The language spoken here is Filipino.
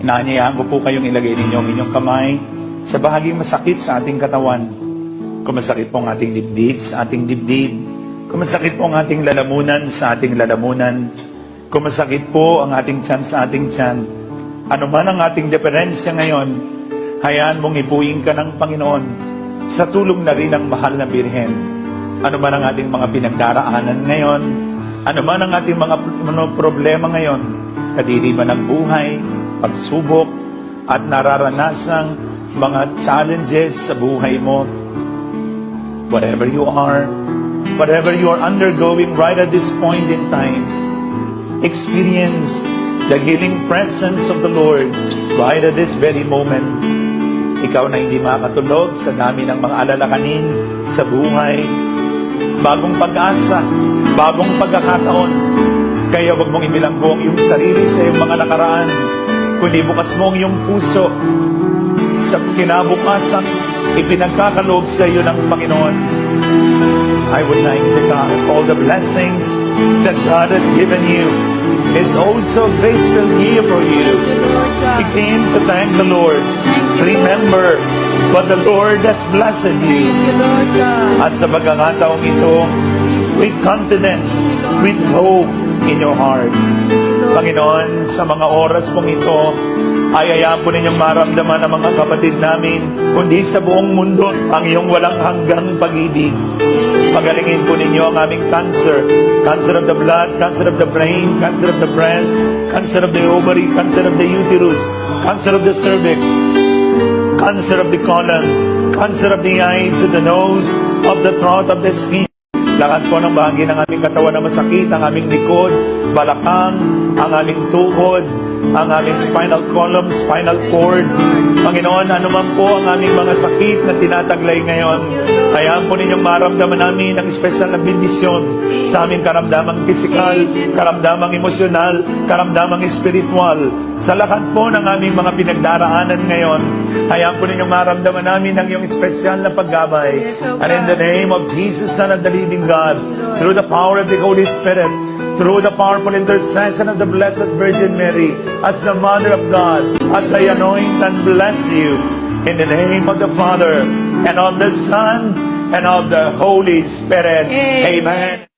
Inaanyayahan ko po kayong ilagay ninyo ang inyong kamay sa bahaging masakit sa ating katawan. Kung masakit po ang ating dibdib, sa ating dibdib. Kung masakit po ang ating lalamunan, sa ating lalamunan. Kung masakit po ang ating tiyan, sa ating tiyan. Ano man ang ating diferensya ngayon, hayaan mong ibuing ka ng Panginoon sa tulong na rin ng mahal na Birhen. Ano man ang ating mga pinagdaraanan ngayon, ano man ang ating mga problema ngayon, kadiliman ng buhay, pagsubok, at nararanasang mga challenges sa buhay mo. Whatever you are undergoing right at this point in time, experience the healing presence of the Lord right at this very moment. Ikaw na hindi makatulog sa dami ng mga alalakanin sa buhay, bagong pag-asa, bagong pagkakataon. Kaya wag mong imilanggong yung sarili sa iyong mga nakaraan, kundi bukas mo ang iyong puso sa kinabukasan ipinagkakaloob sa iyo ng Panginoon. I would like to God all the blessings that God has given you is also graceful here for you. Begin to thank the Lord. Remember what the Lord has blessed you. At sa pagkakataong ito, with confidence, with hope in your heart. Panginoon, sa mga oras pong ito, ay hayaan po ninyong maramdaman ng mga kapatid namin, kundi sa buong mundo, ang iyong walang hanggang pag-ibig. Pagalingin po ninyo ang aming cancer. Cancer of the blood, cancer of the brain, cancer of the breast, cancer of the ovary, cancer of the uterus, cancer of the cervix, cancer of the colon, cancer of the eyes, of the nose, of the throat, of the skin. Lahat po ng bahagi ng aming katawan na masakit, ang aming likod, balakang, ang aming tuhod, ang aming spinal column, spinal cord. Panginoon, anuman po ang aming mga sakit na tinataglay ngayon, hayaan po ninyong maramdaman namin ang espesyal na bendisyon sa aming karamdamang pisikal, karamdamang emosyonal, karamdamang espiritual. Sa lahat po ng aming mga pinagdaraanan ngayon, hayaan po ninyong maramdaman namin ang iyong espesyal na paggabay. And in the name of Jesus, Son of the living God, through the power of the Holy Spirit, through the powerful intercession of the Blessed Virgin Mary, as the Mother of God, as I anoint and bless you, in the name of the Father, and of the Son, and of the Holy Spirit. Amen.